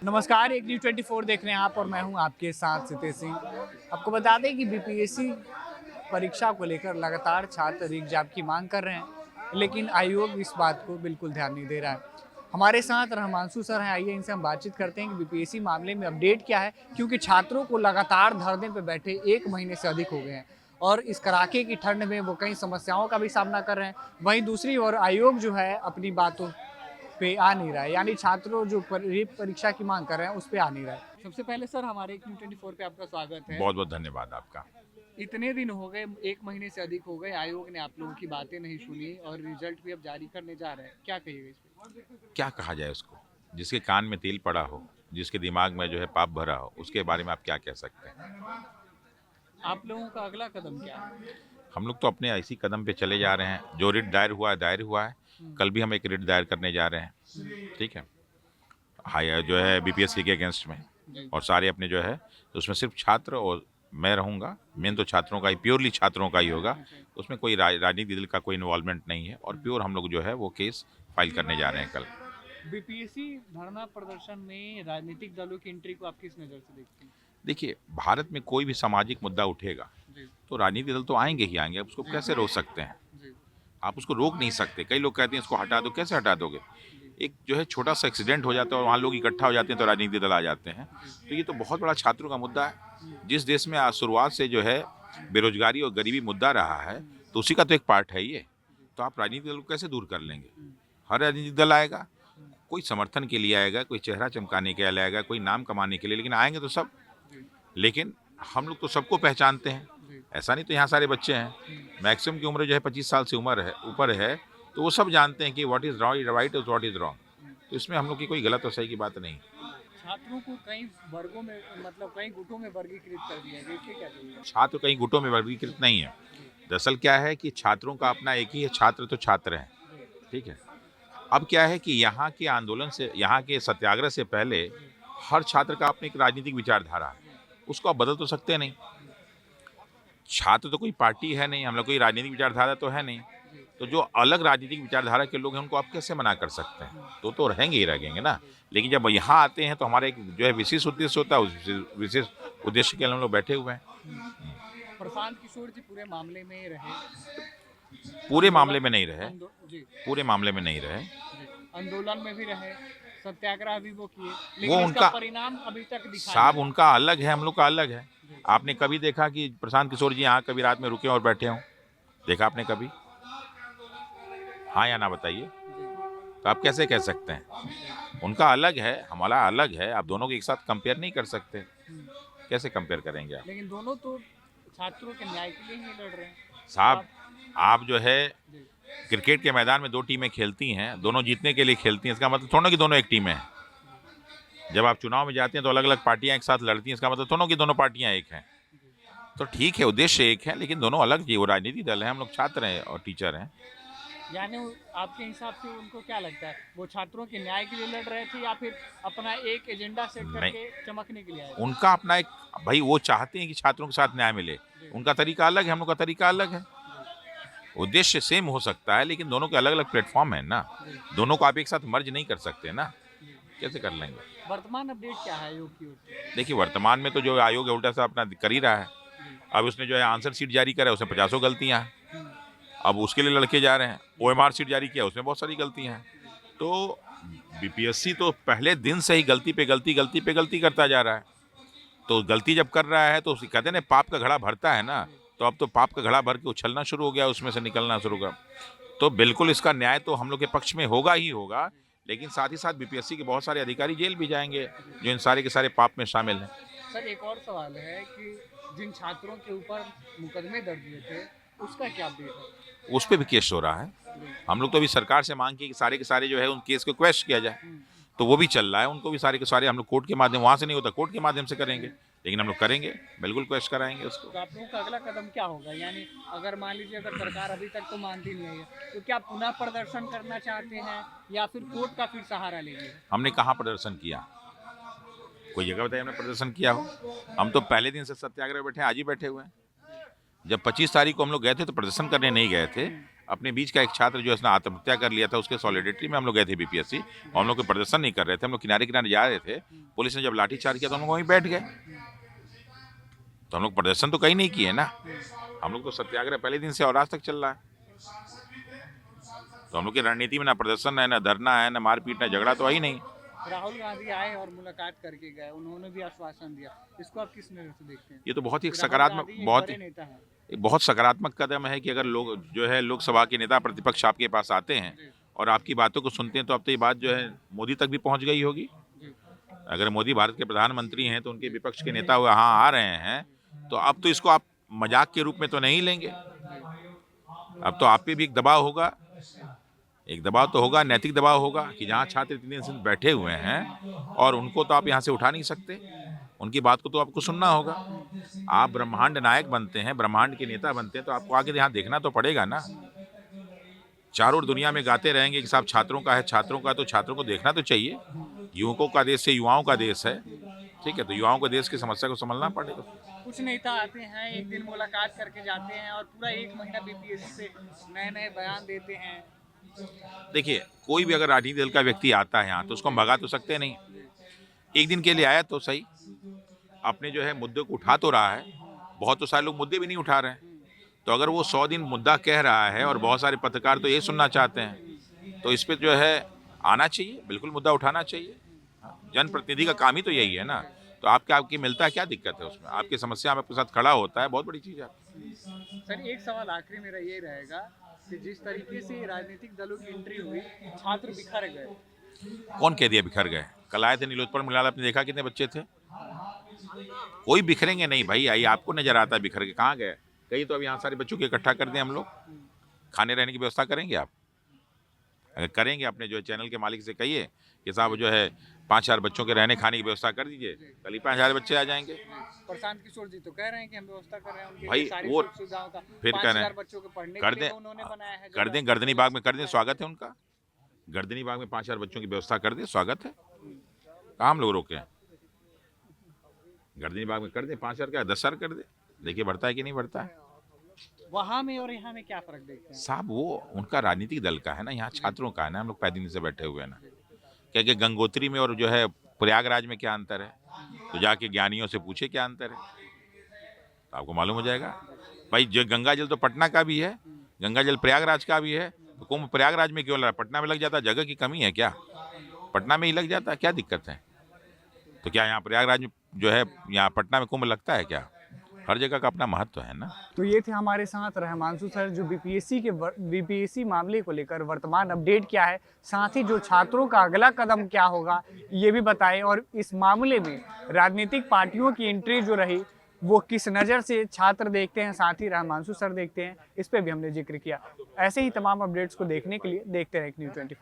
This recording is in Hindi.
नमस्कार, एक न्यूज़ 24 देख रहे हैं आप और मैं हूं आपके साथ सितेश सिंह। आपको बता दें कि बीपीएससी परीक्षा को लेकर लगातार छात्र एग्जाम की मांग कर रहे हैं, लेकिन आयोग इस बात को बिल्कुल ध्यान नहीं दे रहा है। हमारे साथ रहमांशु सर हैं, आइए इनसे हम बातचीत करते हैं कि बीपीएससी मामले में अपडेट क्या है, क्योंकि छात्रों को लगातार धरने पर बैठे 1 महीने से अधिक हो गए हैं और इस कड़ाके की ठंड में वो कई समस्याओं का भी सामना कर रहे हैं। वहीं दूसरी ओर आयोग जो है अपनी बातों पे आ नहीं रहा है, यानी छात्रों जो परीक्षा की मांग कर रहे हैं उस पे आ नहीं रहा है। सबसे पहले सर हमारे Q 24 पे आपका स्वागत है। बहुत बहुत धन्यवाद आपका। इतने दिन हो गए, 1 महीने से अधिक हो गए, आयोग ने आप लोगों की बातें नहीं सुनी और रिजल्ट भी अब जारी करने जा रहे हैं, क्या कहिएगा इस पे? क्या कहा जाए उसको, जिसके कान में तेल पड़ा हो, जिसके दिमाग में जो है पाप भरा हो, उसके बारे में आप क्या कह सकते हैं। आप लोगों का अगला कदम क्या है? हम लोग तो अपने इसी कदम पे चले जा रहे हैं। जो रिट दायर हुआ है। कल भी हम एक रिट दायर करने जा रहे हैं, ठीक है, हाई जो है बीपीएससी के अगेंस्ट में। और सारे अपने जो है उसमें सिर्फ छात्र और मैं रहूँगा। मेन तो छात्रों का ही, प्योरली छात्रों का ही होगा। उसमें कोई राजनीतिक दल का कोई इन्वॉल्वमेंट नहीं है और प्योर हम लोग जो है वो केस फाइल करने जा रहे हैं कल। बीपीएससी धरना प्रदर्शन में राजनीतिक दलों की एंट्री को आप किस नज़र से देखते हैं? देखिए, भारत में कोई भी सामाजिक मुद्दा उठेगा तो राजनीतिक दल तो आएंगे ही आएंगे। अब उसको कैसे रोक सकते हैं? आप उसको रोक नहीं सकते। कई लोग कहते हैं इसको हटा दो, कैसे हटा दोगे? एक जो है छोटा सा एक्सीडेंट हो जाता है और वहाँ लोग इकट्ठा हो जाते हैं तो राजनीतिक दल आ जाते हैं। तो ये तो बहुत बड़ा छात्रों का मुद्दा है। जिस देश में आज शुरुआत से जो है बेरोजगारी और गरीबी मुद्दा रहा है, तो उसी का तो एक पार्ट है ये। तो आप राजनीतिक दल को कैसे दूर कर लेंगे? हर राजनीतिक दल आएगा, कोई समर्थन के लिए आएगा, कोई चेहरा चमकाने के लिए आएगा, कोई नाम कमाने के लिए, लेकिन आएंगे तो सब। लेकिन हम लोग तो सबको पहचानते हैं। ऐसा नहीं तो यहाँ सारे बच्चे हैं, मैक्सिमम की उम्र जो है 25 साल से उम्र है ऊपर है, तो वो सब जानते हैं कि व्हाट इज़ राइट और व्हाट इज़ रॉन्ग। तो इसमें हम लोग की कोई गलत और सही की बात नहीं। छात्रों को कई वर्गों में, मतलब कई गुटों में वर्गीकृत कर दिया गया, इसलिए क्या कहिएगा? छात्र कई गुटों में वर्गीकृत नहीं है। दरअसल क्या है कि छात्रों का अपना एक ही है, छात्र तो छात्र हैं, ठीक है। अब क्या है कि यहाँ के आंदोलन से, यहाँ के सत्याग्रह से पहले हर छात्र का अपनी एक राजनीतिक विचारधारा है, उसको आप बदल तो सकते नहीं। छात्र तो कोई पार्टी है नहीं, हम लोग कोई राजनीतिक विचारधारा तो है नहीं। तो जो अलग राजनीतिक विचारधारा के लोग हैं उनको आप कैसे मना कर सकते हैं? तो रहेंगे ही रहेंगे ना। लेकिन जब यहाँ आते हैं तो हमारा एक जो है विशेष उद्देश्य होता है, उस विशेष उद्देश्य के लिए हम लोग बैठे हुए हैं। प्रशांत किशोर जी पूरे मामले में रहे? पूरे मामले में नहीं रहे, जी, पूरे मामले में नहीं रहे। आंदोलन में भी रहे, सत्याग्रह भी वो किए, वो लेकिन उनका इसका परिणाम अभी तक दिखा साहब, नहीं। उनका अलग है, हम लोग का अलग है। आपने कभी देखा कि प्रशांत किशोर जी यहाँ कभी रात में रुके और बैठे हों? देखा आपने कभी? हाँ या ना बताइए। तो आप कैसे कह सकते हैं? उनका अलग है, हमारा अलग है। आप दोनों को एक साथ कंपेयर नहीं कर सकते। कैसे कंपेयर करेंगे आप? लेकिन दोनों तो छात्रों के न्याय के लिए ही लड़ रहे हैं साहब, आप जो है क्रिकेट के मैदान में 2 टीमें खेलती हैं, दोनों जीतने के लिए खेलती हैं, इसका मतलब थोड़ा कि दोनों एक टीम है। जब आप चुनाव में जाते हैं तो अलग अलग पार्टियां एक साथ लड़ती हैं, इसका मतलब दोनों की दोनों पार्टियां एक हैं। तो ठीक है, उद्देश्य एक है, लेकिन दोनों अलग जी, वो राजनीतिक दल है, हम लोग छात्र हैं और टीचर हैं। यानी आपके हिसाब से उनको क्या लगता है, वो छात्रों के न्याय के लिए लड़ रहे थे या फिर अपना एक एजेंडा सेट करके चमकने के लिए आए? उनका अपना एक, भाई वो चाहते हैं कि छात्रों के साथ न्याय मिले, उनका तरीका अलग है, हम लोग का तरीका अलग है। उद्देश्य सेम हो सकता है लेकिन दोनों के अलग अलग प्लेटफॉर्म है ना। दोनों को आप एक साथ मर्ज नहीं कर सकते ना, कैसे कर लेंगे? वर्तमान अपडेट क्या है आयोग की ओर से? देखिए, वर्तमान में तो जो आयोग है उल्टा सा अपना कर ही रहा है। अब उसने जो है आंसर शीट जारी करा है, उसमें 50 गलतियां हैं। अब उसके लिए लड़के जा रहे हैं। OMR शीट जारी किया, उसमें बहुत सारी गलतियां हैं। तो बीपीएससी तो पहले दिन से ही गलती पे गलती करता जा रहा है। तो गलती जब कर रहा है तो कहते हैं ना, पाप का घड़ा भरता है ना, तो अब तो पाप का घड़ा भर के उछलना शुरू हो गया, उसमें से निकलना शुरू कर। तो बिल्कुल इसका न्याय तो हम लोग के पक्ष में होगा ही होगा, लेकिन साथ ही साथ बीपीएससी के बहुत सारे अधिकारी जेल भी जाएंगे जो इन सारे के सारे पाप में शामिल हैं। सर, एक और सवाल है कि जिन छात्रों के ऊपर मुकदमे दर्ज हुए थे उसका क्या अपडेट है? उस पर भी केस हो रहा है। हम लोग तो अभी सरकार से मांग की कि सारे के सारे जो है उन केस को क्वेश किया जाए, तो वो भी चल रहा है। उनको भी सारे के सारे हम लोग कोर्ट के माध्यम, वहाँ से नहीं होता, कोर्ट के माध्यम से करेंगे, लेकिन हम लोग करेंगे, बिल्कुल क्वेश कराएंगे उसको। तो आप लोगों का अगला कदम क्या होगा? यानी अगर मान लीजिए अगर सरकार अभी तक तो मानती नहीं है, तो क्या पुनः प्रदर्शन करना चाहते हैं या फिर कोर्ट का फिर सहारा लेंगे? हमने कहाँ प्रदर्शन किया? कोई जगह बताइए हमने प्रदर्शन किया हो? हम तो पहले दिन से सत्याग्रह बैठे, आज ही बैठे हुए हैं। जब 25 तारीख को हम लोग गए थे तो प्रदर्शन करने नहीं गए थे, अपने बीच का एक छात्र जो है उसने आत्महत्या कर लिया था, उसके सॉलिडेरिटी में हम लोग गए थे बीपीएससी, और हम लोग कोई प्रदर्शन नहीं कर रहे थे, हम लोग किनारे किनारे जा रहे थे। पुलिस ने जब लाठीचार्ज किया तो हम लोग वहीं बैठ गए। तो हम लोग प्रदर्शन तो कहीं नहीं किए ना, हम लोग तो सत्याग्रह पहले दिन से और आज तक चल रहा है। तो हम लोग की रणनीति में ना प्रदर्शन है, ना धरना है, ना मारपीट, ना झगड़ा, तो है ही नहीं। राहुल गांधी आए और मुलाकात करके गए, उन्होंने भी आश्वासन दिया, इसको आप किस नजर से देखते हैं? ये तो बहुत ही राहुल सकारात्मक, गांधी एक बहुत बड़े नेता हैं। एक बहुत सकारात्मक कदम है कि अगर लोग जो है लोकसभा के नेता प्रतिपक्ष आपके पास आते हैं और आपकी बातों को सुनते हैं, तो अब तो ये बात जो है मोदी तक भी पहुंच गई होगी। अगर मोदी भारत के प्रधानमंत्री हैं तो उनके विपक्ष के नेता यहाँ आ रहे हैं, तो अब तो इसको आप मजाक के रूप में तो नहीं लेंगे। अब तो आप पे भी एक दबाव होगा, एक दबाव तो होगा, नैतिक दबाव होगा कि जहाँ छात्र इतने दिन से बैठे हुए हैं और उनको तो आप यहाँ से उठा नहीं सकते, उनकी बात को तो आपको सुनना होगा। आप ब्रह्मांड नायक बनते हैं, ब्रह्मांड के नेता बनते हैं, तो आपको आगे यहाँ देखना तो पड़ेगा ना। चारों ओर दुनिया में गाते रहेंगे कि साहब छात्रों का है, छात्रों का, तो छात्रों को देखना तो चाहिए। युवकों का देश है, युवाओं का देश है, ठीक है, तो युवाओं को देश की समस्या को समझना पड़ेगा। कुछ नेता आते हैं, एक दिन मुलाकात करके जाते हैं और पूरा एक महीना बीपीएससी से नए नए बयान देते हैं। देखिए, कोई भी अगर राजनीतिक दल का व्यक्ति आता है यहाँ, तो उसको हम भगा तो सकते नहीं। एक दिन के लिए आया तो सही, अपने जो है मुद्दे को उठा तो रहा है। बहुत तो सारे लोग मुद्दे भी नहीं उठा रहे हैं, तो अगर वो 100 दिन मुद्दा कह रहा है और बहुत सारे पत्रकार तो ये सुनना चाहते हैं, तो इस पर जो है आना चाहिए, बिल्कुल मुद्दा उठाना चाहिए। जनप्रतिनिधि का काम ही तो यही है ना। तो आपकी मिलता है, क्या दिक्कत है उसमें? आपकी समस्या में आपके साथ खड़ा होता है, बहुत बड़ी चीज़ है। सर, एक सवाल आखिरी मेरा ये रहेगा कि जिस तरीके से राजनीतिक दलों की एंट्री हुई, छात्र बिखर गए। कौन कह दिया बिखर गए? कल आए थे नीलोत्पल मृणाल, आपने देखा कितने बच्चे थे? कोई बिखरेंगे नहीं भाई। आइए, आपको नजर आता है बिखर के, कहाँ गए? कहीं तो अब यहाँ सारे बच्चों को इकट्ठा कर दें हम लोग, खाने रहने की व्यवस्था करेंगे आप? अगर करेंगे, अपने जो है चैनल के मालिक से कहिए कि साहब जो है 5-4 बच्चों के रहने खाने की व्यवस्था कर दीजिए, कल ही 5000 बच्चे आ जाएंगे। प्रशांत किशोर जी तो कह रहे हैं कि हम व्यवस्था कर रहे हैं उनके भाई, सारी वो सुविधाओं का। फिर कह रहे हैं बच्चों के पढ़ने कर के लिए दें, उन्होंने बनाया है। कर दें, गर्दनी बाग में कर दें, स्वागत है उनका। गर्दनी बाग में 5-4 बच्चों की व्यवस्था कर दें, स्वागत है। कहाँ हम लोग रोके हैं? गर्दनी बाग में कर दें, 5,000 का 10,000 कर दें, देखिए बढ़ता है कि नहीं बढ़ता है। वहाँ में और यहाँ में क्या फर्क देखते हैं साहब, वो उनका राजनीतिक दल का है ना, यहाँ छात्रों का है ना। हम लोग 5 दिन से बैठे हुए हैं ना। क्या कि गंगोत्री में और जो है प्रयागराज में क्या अंतर है? तो जाके ज्ञानियों से पूछे क्या अंतर है, तो आपको मालूम हो जाएगा। भाई, जो गंगा जल तो पटना का भी है, गंगा जल प्रयागराज का भी है, तो कुंभ प्रयागराज में क्यों लग रहा? पटना में लग जाता, जगह की कमी है क्या? पटना में ही लग जाता, क्या दिक्कत है? तो क्या यहाँ प्रयागराज में जो है, यहाँ पटना में कुंभ लगता है क्या? हर जगह का अपना महत्व है ना। तो ये थे हमारे साथ रहमांशु सर, जो बीपीएससी मामले को लेकर वर्तमान अपडेट क्या है, साथ ही जो छात्रों का अगला कदम क्या होगा ये भी बताएं, और इस मामले में राजनीतिक पार्टियों की एंट्री जो रही वो किस नज़र से छात्र देखते हैं, साथ ही रहमांशु सर देखते हैं, इस पर भी हमने जिक्र किया। ऐसे ही तमाम अपडेट्स को देखने के लिए देखते रहें न्यूज़ 24।